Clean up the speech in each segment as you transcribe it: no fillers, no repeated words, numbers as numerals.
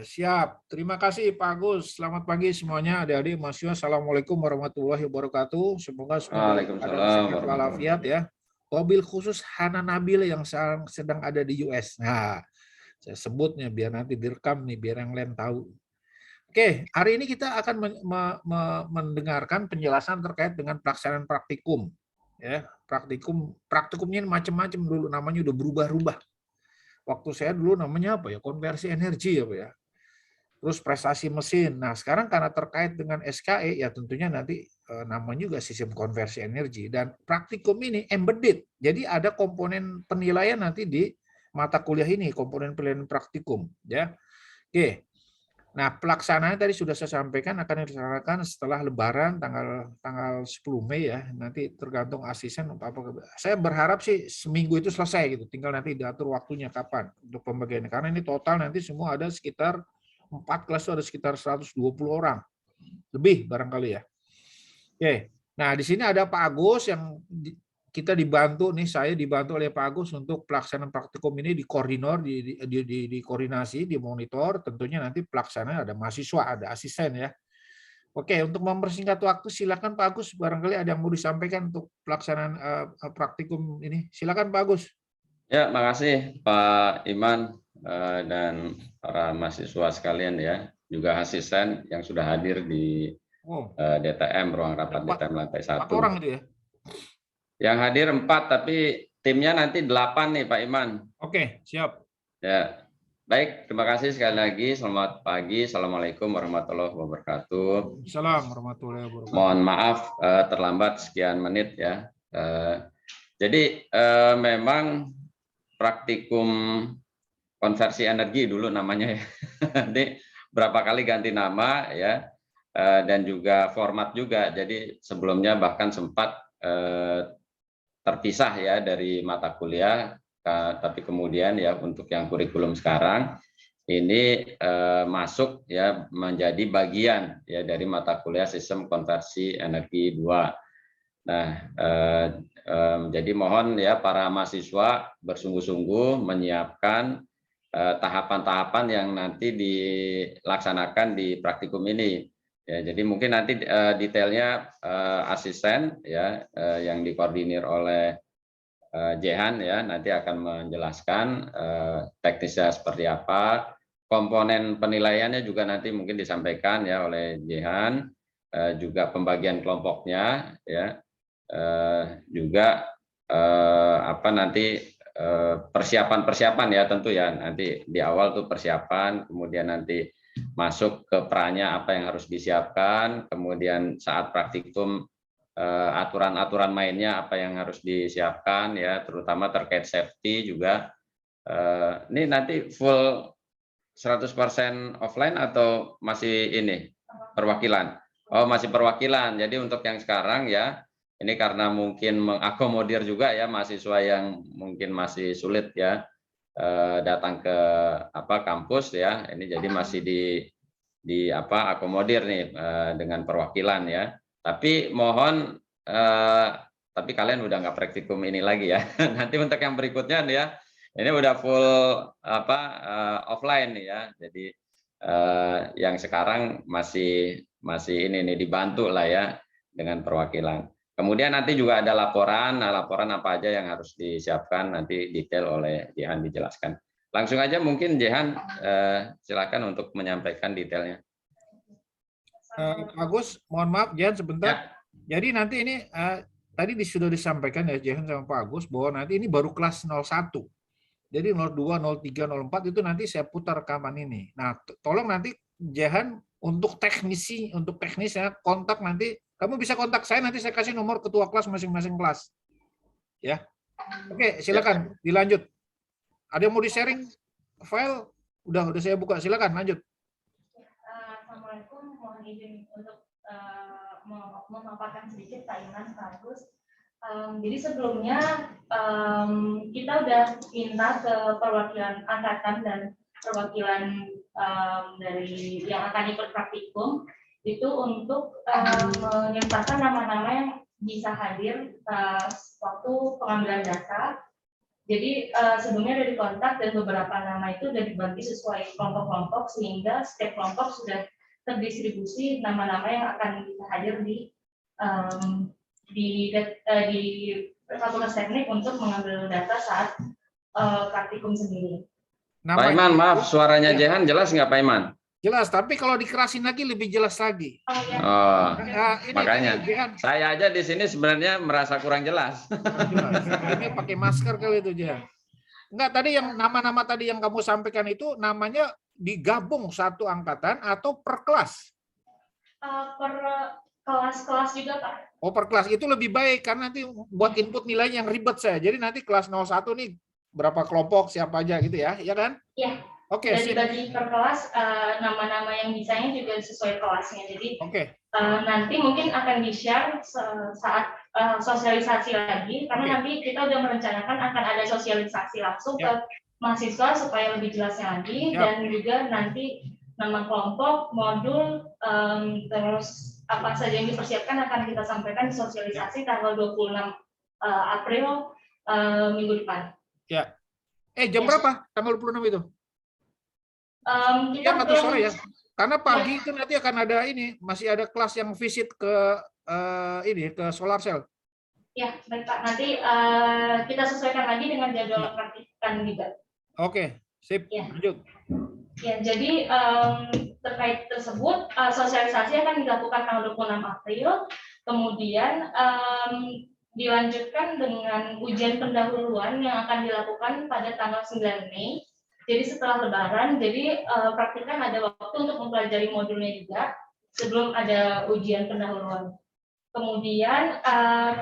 siap. Terima kasih Pak Agus. Selamat pagi semuanya, adik-adik, mahasiswa. Assalamualaikum warahmatullahi wabarakatuh. Semoga semua dalam keadaan Waalaikumsalam sehat walafiat ya. Wabil khusus Hana Nabil yang sedang ada di US. Nah, saya sebutnya biar nanti direkam nih, biar yang lain tahu. Oke, hari ini kita akan mendengarkan penjelasan terkait dengan pelaksanaan praktikum. Ya, praktikumnya macam-macam dulu, namanya udah berubah-ubah. Waktu saya dulu namanya apa ya? Konversi energi apa ya? Terus prestasi mesin. Nah, sekarang karena terkait dengan SKE, ya tentunya nanti namanya juga sistem konversi energi. Dan praktikum ini embedded. Jadi ada komponen penilaian nanti di mata kuliah ini, komponen penilaian praktikum. Ya, oke. Nah, pelaksanaan tadi sudah saya sampaikan akan dilaksanakan setelah Lebaran tanggal 10 Mei ya. Nanti tergantung asisten apa. Saya berharap sih seminggu itu selesai gitu. Tinggal nanti diatur waktunya kapan untuk pembagiannya. Karena ini total nanti semua ada sekitar 4 kelas itu ada sekitar 120 orang. Lebih barangkali ya. Oke. Nah, di sini ada Pak Agus yang kita dibantu nih, saya dibantu oleh Pak Agus untuk pelaksanaan praktikum ini dikoordinasi, dimonitor, tentunya nanti pelaksanaan ada mahasiswa, ada asisten ya. Oke, untuk mempersingkat waktu silakan Pak Agus, barangkali ada yang mau disampaikan untuk pelaksanaan praktikum ini. Silakan Pak Agus. Ya, makasih Pak Iman dan para mahasiswa sekalian ya, juga asisten yang sudah hadir di DTM, ruang rapat DTM lantai 1. 4 orang itu ya? Yang hadir 4, tapi timnya nanti 8 nih Pak Iman. Oke, siap. Ya, baik, terima kasih sekali lagi. Selamat pagi, Assalamualaikum warahmatullahi wabarakatuh. Assalamualaikum warahmatullahi wabarakatuh. Mohon maaf terlambat sekian menit ya. Jadi memang praktikum konversi energi dulu namanya ya. Nanti berapa kali ganti nama ya, dan juga format juga. Jadi sebelumnya bahkan sempat terpisah ya dari mata kuliah, tapi kemudian ya untuk yang kurikulum sekarang ini masuk ya menjadi bagian ya dari mata kuliah sistem konversi energi 2. Nah, jadi mohon ya para mahasiswa bersungguh-sungguh menyiapkan tahapan-tahapan yang nanti dilaksanakan di praktikum ini. Ya, jadi mungkin nanti detailnya asisten ya yang dikoordinir oleh Jehan ya nanti akan menjelaskan teknisnya seperti apa, komponen penilaiannya juga nanti mungkin disampaikan ya oleh Jehan, juga pembagian kelompoknya ya, juga apa nanti persiapan ya tentu ya nanti di awal tuh persiapan, kemudian nanti masuk ke pranya apa yang harus disiapkan, kemudian saat praktikum aturan-aturan mainnya apa yang harus disiapkan ya, terutama terkait safety juga. Ini nanti full 100% offline atau masih ini perwakilan? Oh, masih perwakilan. Jadi untuk yang sekarang ya, ini karena mungkin mengakomodir juga ya mahasiswa yang mungkin masih sulit ya datang ke kampus ya. Ini jadi masih di akomodir nih dengan perwakilan ya. Tapi mohon tapi kalian udah nggak praktikum ini lagi ya. Nanti untuk yang berikutnya nih ya, ini udah full offline nih ya. Jadi yang sekarang masih ini nih dibantu lah ya dengan perwakilan. Kemudian nanti juga ada laporan, laporan apa aja yang harus disiapkan nanti detail oleh Jehan dijelaskan. Langsung aja mungkin Jehan silakan untuk menyampaikan detailnya. Agus, mohon maaf Jehan sebentar. Ya. Jadi nanti ini tadi sudah disampaikan ya Jehan sama Pak Agus bahwa nanti ini baru kelas 01. Jadi 02, 03, 04 itu nanti saya putar rekaman ini. Nah, tolong nanti Jehan untuk teknisnya kontak nanti, kamu bisa kontak saya, nanti saya kasih nomor ketua kelas masing-masing kelas. Ya. Oke, silakan dilanjut. Ada yang mau di-sharing file? Udah saya buka, silakan lanjut. Assalamualaikum, mohon izin untuk memaparkan sedikit Pak Iman, Pak Agus. Jadi sebelumnya kita udah minta ke perwakilan angkatan dan perwakilan dari yang akan ikut praktikum itu untuk menyertakan nama-nama yang bisa hadir waktu pengambilan data Jadi sebelumnya dari kontak dan beberapa nama itu sudah dibagi sesuai kelompok-kelompok sehingga setiap kelompok sudah terdistribusi nama-nama yang akan kita hadir di Fakultas Teknik untuk mengambil data saat praktikum sendiri. Pak Iman, maaf suaranya Ya. Jehan jelas nggak Pak Iman? Jelas, tapi kalau dikerasin lagi lebih jelas lagi. Oh, ya. Oh, Ini makanya Jehan. saya aja di sini sebenarnya merasa kurang jelas. Jelas. Ini pakai masker kali itu Jehan. Enggak, tadi yang nama-nama tadi yang kamu sampaikan itu namanya digabung satu angkatan atau per kelas? Per kelas-kelas juga, Pak. Oh, per kelas itu lebih baik karena nanti buat input nilainya yang ribet saya. Jadi nanti kelas 01 nih berapa kelompok siapa aja gitu ya, ya kan? Iya. Oke, Dan sip. dibagi per kelas, nama-nama yang bisanya juga sesuai kelasnya. Jadi Oke. nanti mungkin akan di-share saat sosialisasi lagi, karena Oke. nanti kita udah merencanakan akan ada sosialisasi langsung ke mahasiswa supaya lebih jelasnya lagi, dan juga nanti nama kelompok, modul, terus apa saja yang dipersiapkan akan kita sampaikan di sosialisasi tanggal 26 April minggu depan. Ya. Jam berapa? Tanggal 26 itu? Kita Siang atau sore ya? Karena pagi ya. itu nanti akan ada ini, masih ada kelas yang visit ke ke solar cell. Ya, baik Pak. Nanti kita sesuaikan lagi dengan jadwal praktikan juga. Oke, sip. Ya. Lanjut. Ya, jadi terkait tersebut sosialisasi akan dilakukan tanggal 26 April, kemudian dilanjutkan dengan ujian pendahuluan yang akan dilakukan pada tanggal 9 Mei. Jadi setelah Lebaran, jadi praktikan ada waktu untuk mempelajari modulnya juga sebelum ada ujian pendahuluan. Kemudian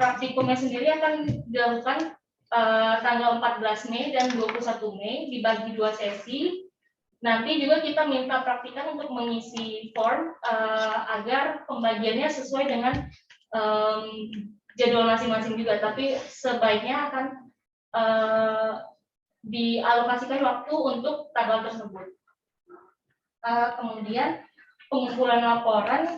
praktikumnya sendiri akan dilakukan tanggal 14 Mei dan 21 Mei dibagi 2 sesi. Nanti juga kita minta praktikan untuk mengisi form agar pembagiannya sesuai dengan jadwal masing-masing juga, tapi sebaiknya akan dialokasikan waktu untuk tanggal tersebut. Kemudian pengumpulan laporan,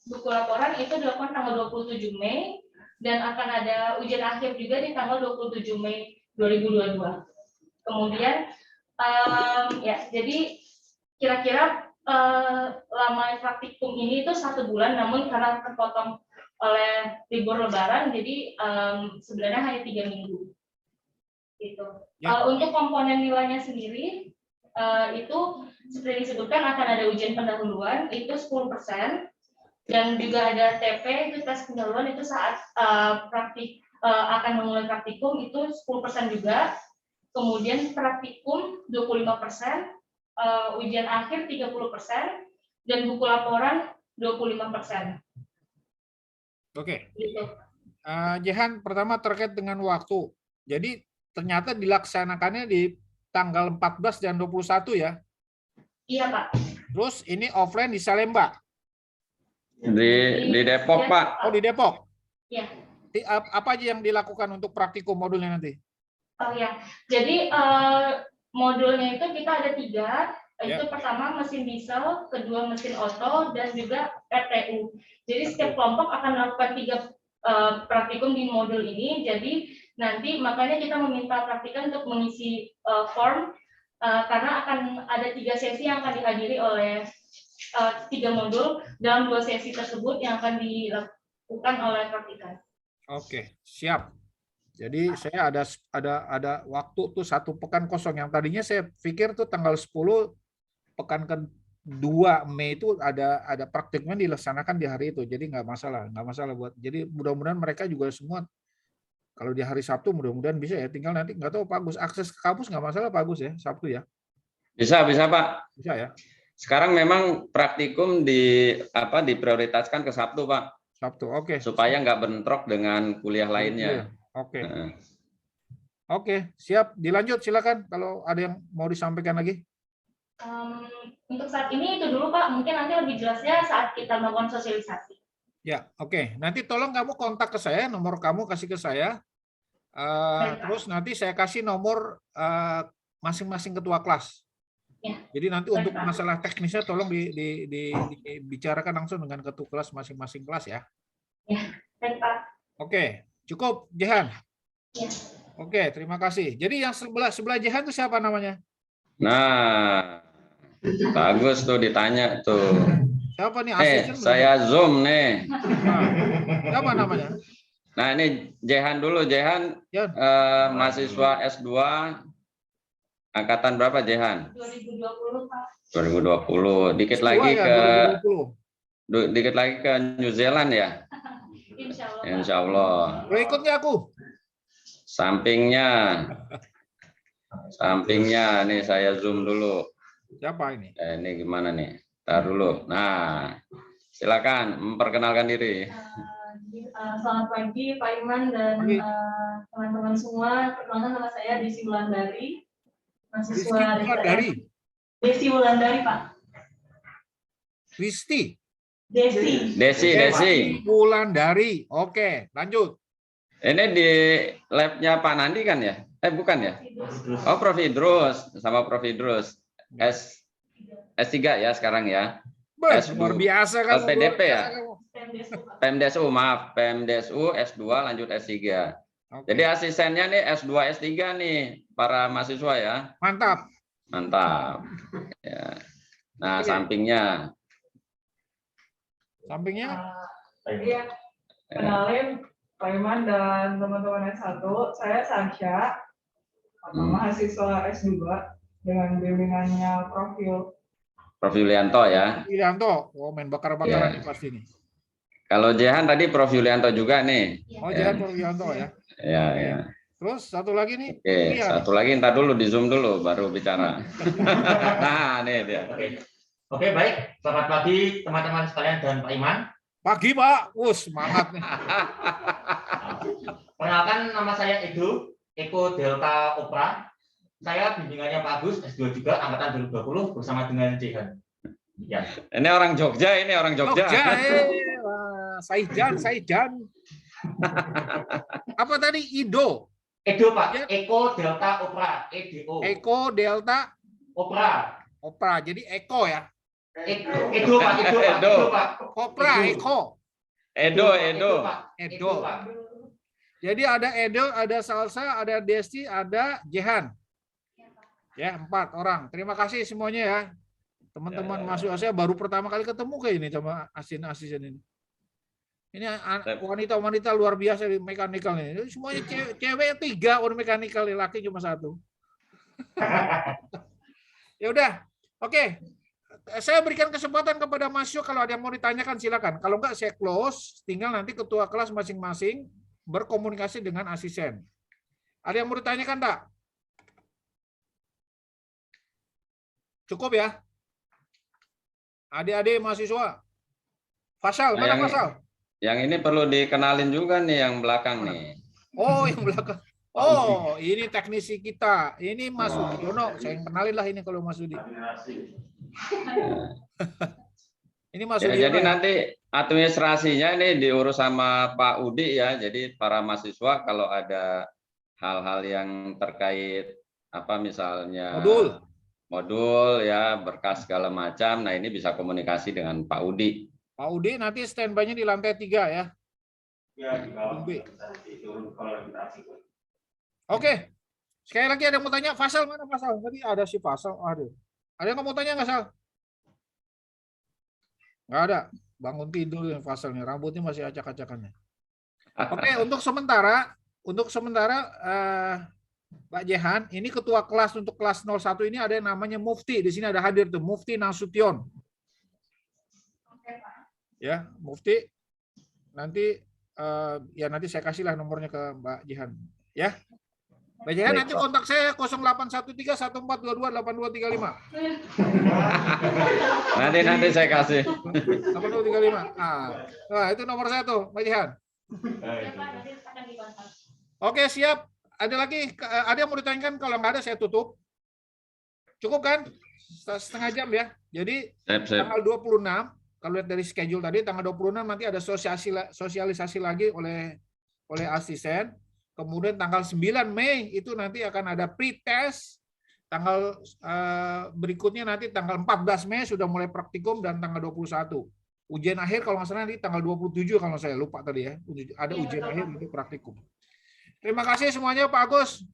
buku laporan itu dilakukan tanggal 27 Mei dan akan ada ujian akhir juga di tanggal 27 Mei 2022. Kemudian ya, jadi kira-kira lama praktikum ini itu 1 bulan, namun karena terpotong oleh libur Lebaran, jadi sebenarnya hanya 3 minggu. Gitu. Ya. Untuk komponen nilainya sendiri itu seperti disebutkan akan ada ujian pendahuluan itu 10%, dan juga ada TP itu tes pendahuluan itu saat akan memulai praktikum itu 10% juga. Kemudian praktikum 25%, ujian akhir 30%, dan buku laporan 25%. Oke. Gitu. Jehan, pertama terkait dengan waktu. Jadi ternyata dilaksanakannya di tanggal 14 dan 21 ya? Iya, Pak. Terus ini offline di Salemba? Di Depok, Pak. Oh, di Depok? Iya. Apa aja yang dilakukan untuk praktikum modulnya nanti? Oh ya, jadi modulnya itu kita ada 3. Itu pertama mesin diesel, kedua mesin oto, dan juga RTU. Jadi setiap kelompok akan melakukan 3 praktikum di modul ini. Jadi nanti makanya kita meminta praktikan untuk mengisi form karena akan ada 3 sesi yang akan dihadiri oleh 3 modul. Dalam 2 sesi tersebut yang akan dilakukan oleh praktikan. Oke, siap. Jadi saya ada waktu tuh 1 pekan kosong. Yang tadinya saya pikir tuh tanggal 10 pekan ke-2 Mei itu ada praktiknya dilaksanakan di hari itu. Jadi nggak masalah buat. Jadi mudah-mudahan mereka juga semua kalau di hari Sabtu mudah-mudahan bisa ya. Tinggal nanti nggak tahu Pak Agus akses ke kampus nggak masalah Pak Agus ya Sabtu ya. Bisa Pak. Bisa ya. Sekarang memang praktikum diprioritaskan ke Sabtu Pak. Sabtu, oke. Supaya nggak bentrok dengan kuliah lainnya. Oke. Oke, siap. Dilanjut silakan kalau ada yang mau disampaikan lagi. Untuk saat ini itu dulu Pak. Mungkin nanti lebih jelasnya saat kita melakukan sosialisasi. Ya, oke. Nanti tolong kamu kontak ke saya, nomor kamu kasih ke saya. Terus nanti saya kasih nomor masing-masing ketua kelas. Ya. Jadi nanti untuk masalah teknisnya tolong dibicarakan langsung dengan ketua kelas masing-masing kelas ya. Ya, baik Pak. Oke, cukup Jehan. Ya. Oke, terima kasih. Jadi yang sebelah Jehan itu siapa namanya? Nah, bagus tuh ditanya tuh. Siapa nih asisten? Saya zoom nih. Nah, siapa namanya? Nah, ini Jehan dulu. Jehan Jan. mahasiswa S2 angkatan berapa Jehan? 2020 Pak. 2020. Dikit S2 lagi ya, ke 2020. dikit lagi ke New Zealand ya. Insya Allah. Pak. Insya Allah. Lo ikut nggak aku? Sampingnya nih saya zoom dulu. Siapa ini? Ini gimana nih? Tar dulu. Nah, silakan memperkenalkan diri. Selamat pagi Pak Iman dan Pagi. teman-teman semua. Perkenalkan nama saya Desi Wulandari, Rizky mahasiswa Wulandari. Desi Wulandari Pak. Risti. Desi. Wulandari. Oke, lanjut. Ini di labnya Pak Nandi kan ya? Bukan ya? Oh, Prof. Idrus sama Prof. Idrus. S3 ya sekarang ya. S2. Luar biasa kan. LPDP ya? PMDSU, Pak. PMDSU, maaf. PMDSU S2 lanjut S3. Oke. Jadi asistennya nih S2, S3 nih para mahasiswa ya. Mantap. Mantap. Ya. Nah, Oke. sampingnya. Sampingnya Iya, kenalin Pak Iman dan teman-teman S1, saya Sasha, mahasiswa S2 dengan bimbingannya Prof. Yulianto ya. Irianto. Oh, main bakar-bakaran Ya. nih pasti nih. Kalau Jehan tadi Prof. Yulianto juga nih. Oh, Ya. jangan Irianto ya. Ya. Terus satu lagi nih. Oke, Iya. satu lagi ntar dulu di zoom dulu baru bicara. Nah, nih dia. Oke, baik. Selamat pagi teman-teman sekalian dan Pak Iman. Pagi, Pak. Semangat nih. Perkenalkan, nama saya Eko Delta Opera. Saya bimbingannya Pak Agus, S2 juga, angkatan 2020 bersama dengan Jehan. Ya. Ini orang Jogja, Jogja. Wah, Saijan. Apa tadi? Edo, Pak. Ya. Eko Delta Opera. EDO. Eko, Delta, Opera. Opera. Jadi Eko ya. Edo, Pak. Kopra, Eko. Edo. Pak. Edo. Pak. Jadi ada Edo, ada Salsa, ada Desti, ada Jehan. Ya, 4 orang. Terima kasih semuanya ya. Teman-teman mahasiswa saya baru pertama kali ketemu kayak ini sama asisten ini. Ini wanita-wanita luar biasa di mekanikal ini. Semuanya cewek 3, orang mekanikal, laki cuma 1. Ya udah. Oke. Saya berikan kesempatan kepada mahasiswa kalau ada yang mau ditanyakan silakan. Kalau enggak saya close, tinggal nanti ketua kelas masing-masing berkomunikasi dengan asisten. Ada yang mau ditanyakan tak? Cukup ya? Adik-adik mahasiswa. Fasal, mana Fasal? Yang ini perlu dikenalin juga nih yang belakang nih. Oh, yang belakang. Oh, ini teknisi kita. Ini Mas Udiono. Saya yang kenalin lah ini kalau Mas Udi. Ini Mas Udiono. Jadi nanti administrasinya ini diurus sama Pak Udi ya. Jadi para mahasiswa kalau ada hal-hal yang terkait apa misalnya modul ya, berkas segala macam. Nah, ini bisa komunikasi dengan Pak Udi. Pak Udi nanti standby-nya di lantai 3 ya. Ya, di bawah. Oke. Sekali lagi ada yang mau tanya, Fasal mana Fasal? Tadi ada si Fasal. Aduh. Ada yang mau tanya nggak, Sal? Nggak ada. Bangun tidur yang Fasalnya. Rambutnya masih acak-acakannya. Oke, untuk sementara Pak Jehan, ini ketua kelas untuk kelas 01 ini ada yang namanya Mufti. Di sini ada hadir tuh, Mufti Nasution. Ya, Mufti. Nanti nanti saya kasihlah nomornya ke Mbak Jehan. Ya. Mbak Jehan nanti kontak saya 081314228235. Nanti saya kasih. 8235. Nah, itu nomor saya tuh, Mbak Jehan. Oke, siap. Ada lagi? Ada yang mau ditanyakan? Kalau nggak ada, saya tutup. Cukup kan? Setengah jam ya. Jadi tanggal 26, kalau lihat dari schedule tadi, tanggal 26 nanti ada sosialisasi lagi oleh asisten. Kemudian tanggal 9 Mei itu nanti akan ada pre-test. Tanggal berikutnya nanti tanggal 14 Mei sudah mulai praktikum dan tanggal 21. Ujian akhir kalau nggak salah nanti tanggal 27 kalau saya lupa tadi ya. Ada ujian akhir untuk praktikum. Terima kasih semuanya Pak Agus.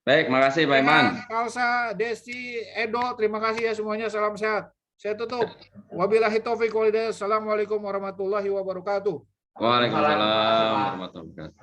Baik, makasih Pak Iman. Kalsa, Desti, Edo, terima kasih ya semuanya. Salam sehat. Saya tutup. Wabillahi taufiq wal hidayah. Assalamualaikum warahmatullahi wabarakatuh. Waalaikumsalam warahmatullahi wabarakatuh.